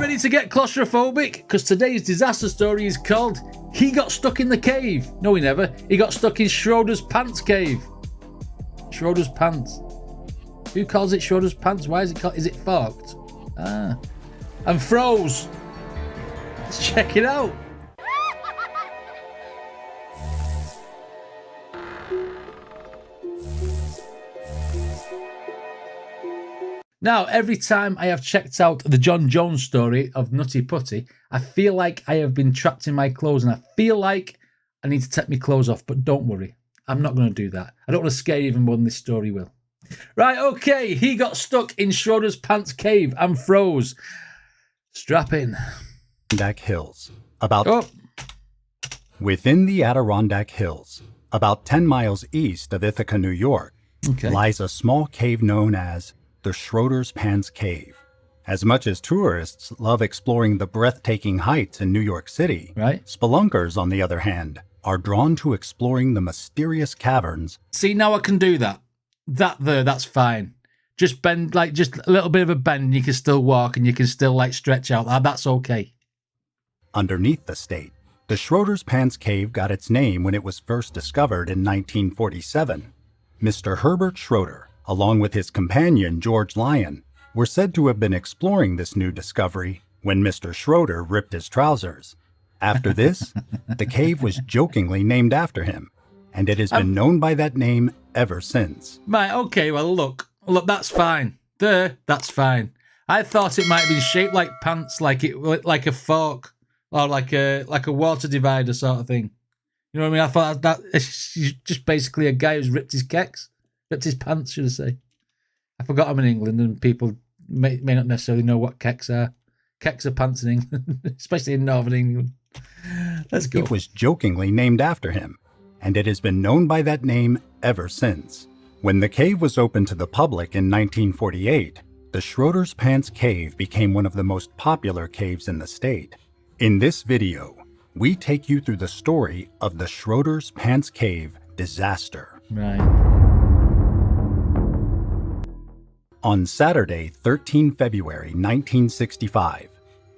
ready to get claustrophobic? Because today's disaster story is called He Got Stuck in the Cave. No, he never. He got stuck in Schroeders' Pants Cave. Schroeders' Pants. Who calls it Schroeders' Pants? Why is it called? Is it forked? Ah. And froze. Let's check it out. Now, every time I have checked out the John Jones story of Nutty Putty, I feel like I have been trapped in my clothes and I feel like I need to take my clothes off, but don't worry. I'm not going to do that. I don't want to scare you even more than this story will. Right, okay. He got stuck in Schroeders' Pants Cave and froze. Strap in. Adirondack Hills. Within the Adirondack Hills, about 10 miles east of Ithaca, New York, lies a small cave known as the Schroeders' Pants Cave. As much as tourists love exploring the breathtaking heights in New York City, spelunkers, on the other hand, are drawn to exploring the mysterious caverns. See, now I can do that. That's fine. Just bend, just a little bit of a bend, and you can still walk and you can still, stretch out. That's okay. Underneath the state, the Schroeders' Pants Cave got its name when it was first discovered in 1947. Mr. Herbert Schroeder, along with his companion George Lyon, were said to have been exploring this new discovery when Mr. Schroeder ripped his trousers. After this, the cave was jokingly named after him, and it has been known by that name ever since. Right, okay, well, look, that's fine. That's fine. I thought it might be shaped like pants, like a fork, or like a water divider sort of thing. You know what I mean? I thought that it's just basically a guy who's ripped his pants, should I say. I forgot I'm in England and people may not necessarily know what kecks are. Kecks are pants in England, especially in Northern England. Let's go. It was jokingly named after him, and it has been known by that name ever since. When the cave was opened to the public in 1948, the Schroeders' Pants Cave became one of the most popular caves in the state. In this video, we take you through the story of the Schroeders' Pants Cave disaster. Right. On Saturday, 13 February 1965,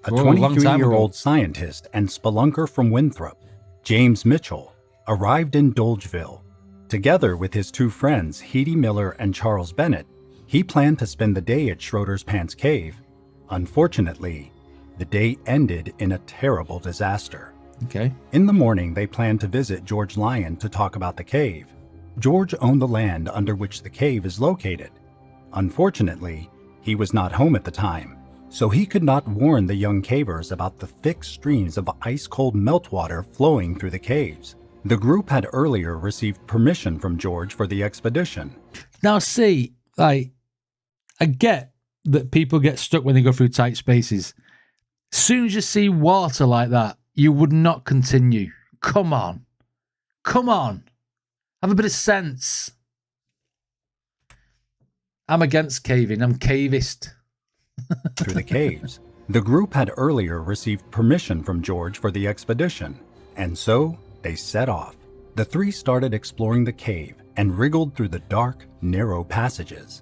a 23-year-old scientist and spelunker from Winthrop, James Mitchell, arrived in Dolgeville. Together with his two friends, Heidi Miller and Charles Bennett, he planned to spend the day at Schroeders' Pants Cave. Unfortunately, the day ended in a terrible disaster. Okay. In the morning, they planned to visit George Lyon to talk about the cave. George owned the land under which the cave is located. Unfortunately, he was not home at the time, so he could not warn the young cavers about the thick streams of ice-cold meltwater flowing through the caves. The group had earlier received permission from George for the expedition. Now see, I get that people get stuck when they go through tight spaces. As soon as you see water like that, you would not continue. Come on. Have a bit of sense. I'm against caving. I'm cavist. Through the caves. The group had earlier received permission from George for the expedition, and so they set off. The three started exploring the cave and wriggled through the dark, narrow passages.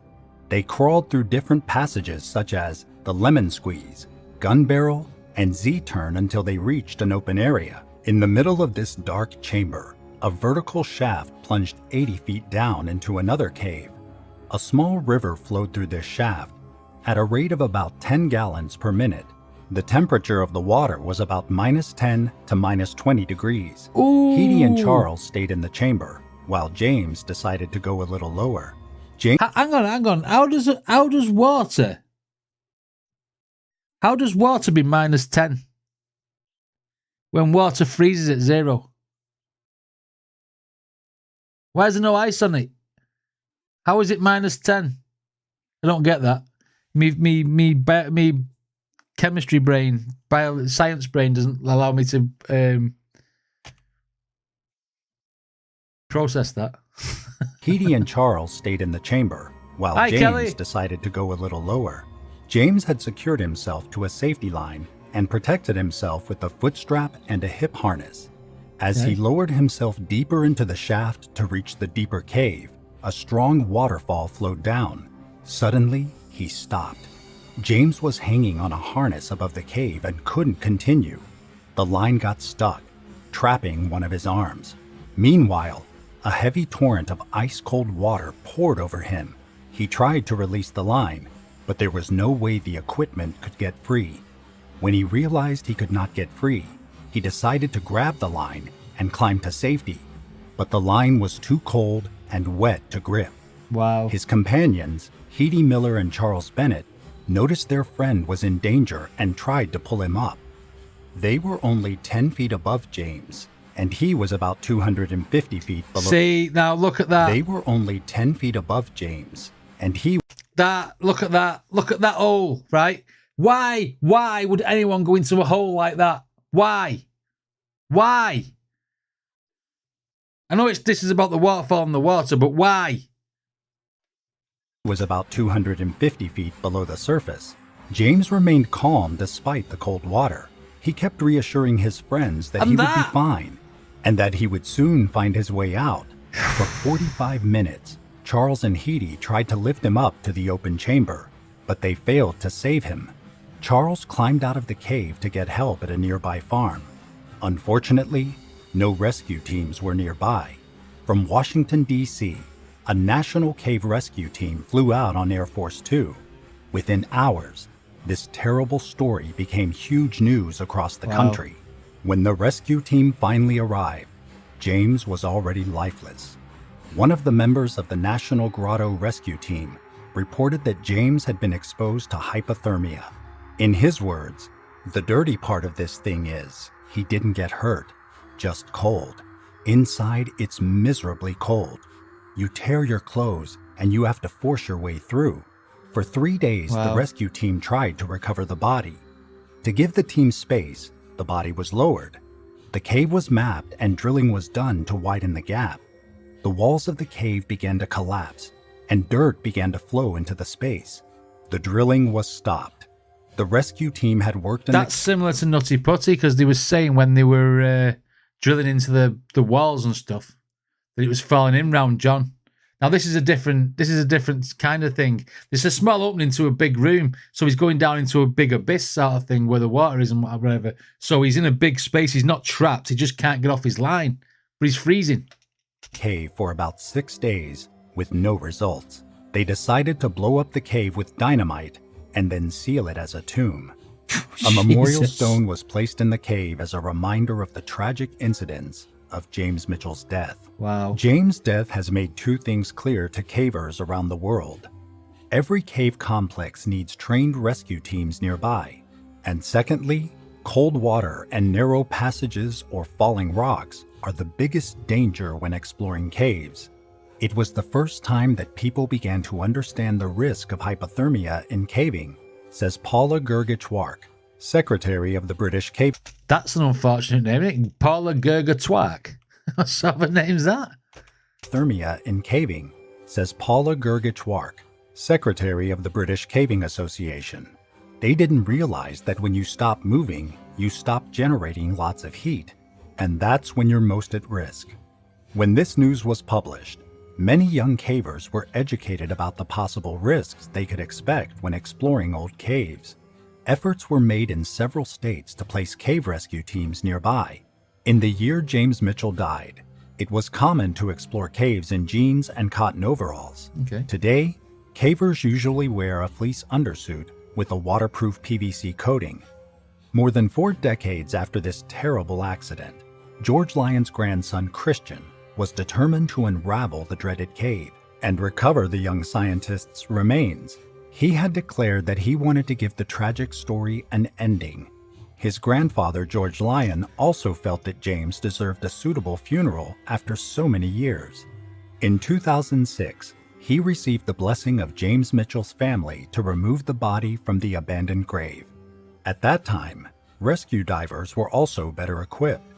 They crawled through different passages such as the Lemon Squeeze, Gun Barrel, and Z-Turn until they reached an open area. In the middle of this dark chamber, a vertical shaft plunged 80 feet down into another cave. A small river flowed through this shaft at a rate of about 10 gallons per minute. The temperature of the water was about -10 to -20 degrees. Heidi and Charles stayed in the chamber, while James decided to go a little lower. Hang on. How does water be -10 when water freezes at 0? Why is there no ice on it? How is it -10? I don't get that. Me chemistry brain, science brain doesn't allow me to process that. Heidi and Charles stayed in the chamber, while James decided to go a little lower. James had secured himself to a safety line and protected himself with a foot strap and a hip harness. As he lowered himself deeper into the shaft to reach the deeper cave, a strong waterfall flowed down. Suddenly, he stopped. James was hanging on a harness above the cave and couldn't continue. The line got stuck, trapping one of his arms. Meanwhile, a heavy torrent of ice-cold water poured over him. He tried to release the line, but there was no way the equipment could get free. When he realized he could not get free, he decided to grab the line and climb to safety. But the line was too cold and wet to grip. Wow. His companions, Heidi Miller and Charles Bennett, noticed their friend was in danger and tried to pull him up. They were only 10 feet above James, and he was about 250 feet below. See, now look at that. They were only 10 feet above James, and he... Look at that hole, right? Why would anyone go into a hole like that? Why? I know this is about the waterfall and the water, but why? Was about 250 feet below the surface. James remained calm despite the cold water. He kept reassuring his friends that he would be fine and that he would soon find his way out. For 45 minutes, Charles and Heidi tried to lift him up to the open chamber, but they failed to save him. Charles climbed out of the cave to get help at a nearby farm. Unfortunately, no rescue teams were nearby. From Washington, D.C., a national cave rescue team flew out on Air Force Two. Within hours, this terrible story became huge news across the country. When the rescue team finally arrived, James was already lifeless. One of the members of the National Grotto Rescue Team reported that James had been exposed to hypothermia. In his words, "The dirty part of this thing is, he didn't get hurt, just cold. Inside, it's miserably cold. You tear your clothes and you have to force your way through." For 3 days, the rescue team tried to recover the body. To give the team space, the body was lowered. The cave was mapped and drilling was done to widen the gap. The walls of the cave began to collapse and dirt began to flow into the space. The drilling was stopped. The rescue team had worked in That's similar to Nutty Putty, because they were saying when they were drilling into the walls and stuff that it was falling in round John. Now this is a different kind of thing. It's a small opening to a big room, so he's going down into a big abyss sort of thing where the water is and whatever. So he's in a big space. He's not trapped. He just can't get off his line, but he's freezing. Cave for about 6 days with no results. They decided to blow up the cave with dynamite and then seal it as a tomb. A memorial stone was placed in the cave as a reminder of the tragic incidents of James Mitchell's death. Wow. James' death has made two things clear to cavers around the world. Every cave complex needs trained rescue teams nearby. And secondly, cold water and narrow passages or falling rocks are the biggest danger when exploring caves. It was the first time that people began to understand the risk of hypothermia in caving, says Paula Gergich-Wark, Secretary of the British Cave. That's an unfortunate name, isn't it? Paula Gergich-Wark. What sort of a name's that? Thermia in caving, says Paula Gergich-Wark, Secretary of the British Caving Association. They didn't realize that when you stop moving, you stop generating lots of heat, and that's when you're most at risk. When this news was published, many young cavers were educated about the possible risks they could expect when exploring old caves. Efforts were made in several states to place cave rescue teams nearby. In the year James Mitchell died, it was common to explore caves in jeans and cotton overalls. Okay. Today, cavers usually wear a fleece undersuit with a waterproof PVC coating. More than 4 decades after this terrible accident, George Lyon's grandson Christian was determined to unravel the dreaded cave and recover the young scientist's remains. He had declared that he wanted to give the tragic story an ending. His grandfather, George Lyon, also felt that James deserved a suitable funeral after so many years. In 2006, he received the blessing of James Mitchell's family to remove the body from the abandoned grave. At that time, rescue divers were also better equipped.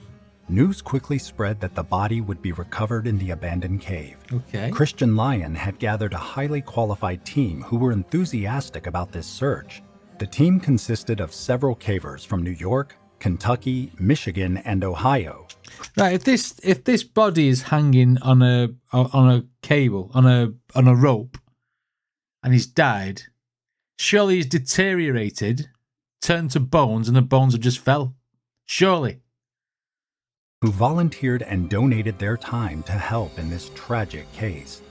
News quickly spread that the body would be recovered in the abandoned cave. Okay. Christian Lyon had gathered a highly qualified team who were enthusiastic about this search. The team consisted of several cavers from New York, Kentucky, Michigan, and Ohio. Right. If this body is hanging on a cable on a rope, and he's died, Surely he's deteriorated, turned to bones, and the bones have just fell. Surely. Who volunteered and donated their time to help in this tragic case.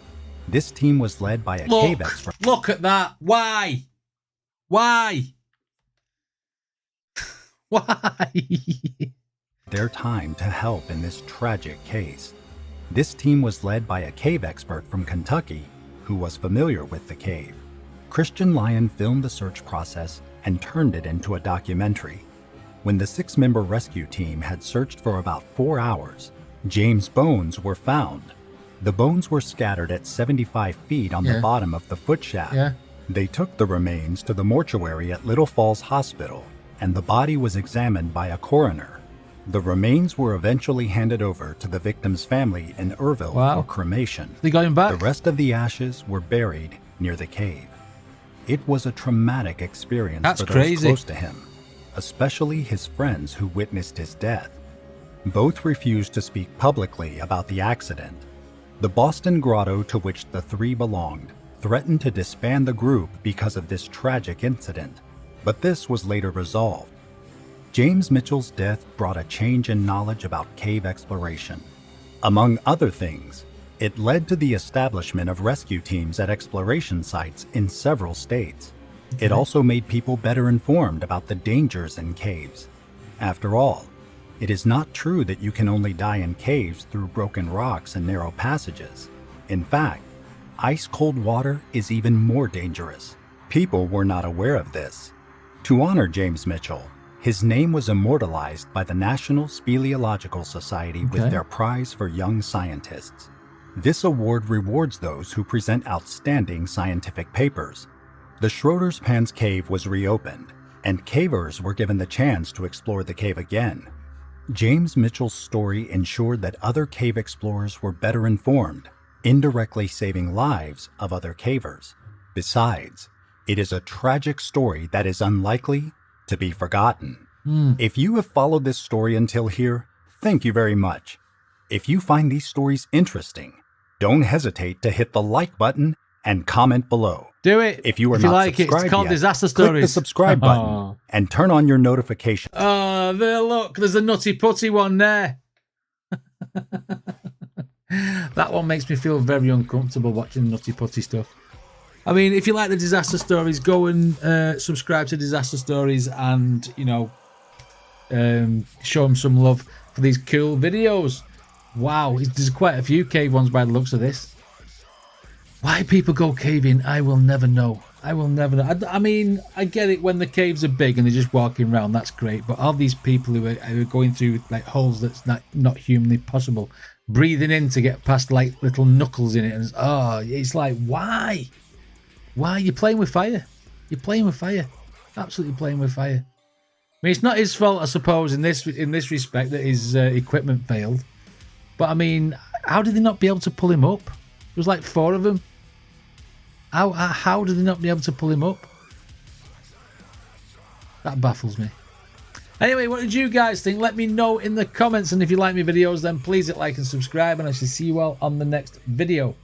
This team was led by a cave expert. Look at that. Why? Why? Why? Their time to help in this tragic case. This team was led by a cave expert from Kentucky who was familiar with the cave. Christian Lyon filmed the search process and turned it into a documentary. When the 6-member rescue team had searched for about 4 hours, James' bones were found. The bones were scattered at 75 feet on the bottom of the foot shaft. Yeah. They took the remains to the mortuary at Little Falls Hospital, and the body was examined by a coroner. The remains were eventually handed over to the victim's family in Irville for cremation. They got him back. The rest of the ashes were buried near the cave. It was a traumatic experience for those close to him, especially his friends who witnessed his death. Both refused to speak publicly about the accident. The Boston grotto to which the 3 belonged threatened to disband the group because of this tragic incident, but this was later resolved. James Mitchell's death brought a change in knowledge about cave exploration. Among other things, it led to the establishment of rescue teams at exploration sites in several states. It also made people better informed about the dangers in caves. After all, it is not true that you can only die in caves through broken rocks and narrow passages. In fact, ice-cold water is even more dangerous. People were not aware of this. To honor James Mitchell, his name was immortalized by the National Speleological Society with their prize for young scientists. This award rewards those who present outstanding scientific papers. The Schroeders Pan's Cave was reopened, and cavers were given the chance to explore the cave again. James Mitchell's story ensured that other cave explorers were better informed, indirectly saving lives of other cavers. Besides, it is a tragic story that is unlikely to be forgotten. If you have followed this story until here, thank you very much. If you find these stories interesting, don't hesitate to hit the like button and comment below. Do it. If you are not subscribed it's called yet, Disaster Stories. click the subscribe button and turn on your notifications. Oh, there, look, there's a Nutty Putty one there. That one makes me feel very uncomfortable watching Nutty Putty stuff. I mean, if you like the Disaster Stories, go and subscribe to Disaster Stories and, you know, show them some love for these cool videos. Wow, there's quite a few cave ones by the looks of this. Why people go caving, I will never know. I will never know. I mean, I get it when the caves are big and they're just walking around, that's great. But all these people who are going through like holes that's not humanly possible, breathing in to get past like little knuckles in it, and it's like, why? Why? You're playing with fire. You're playing with fire. Absolutely playing with fire. I mean, it's not his fault, I suppose, in this respect that his equipment failed. But I mean, how did they not be able to pull him up? There was like 4 of them. How did they not be able to pull him up? That baffles me. Anyway, what did you guys think? Let me know in the comments. And if you like my videos, then please hit like and subscribe. And I shall see you all on the next video.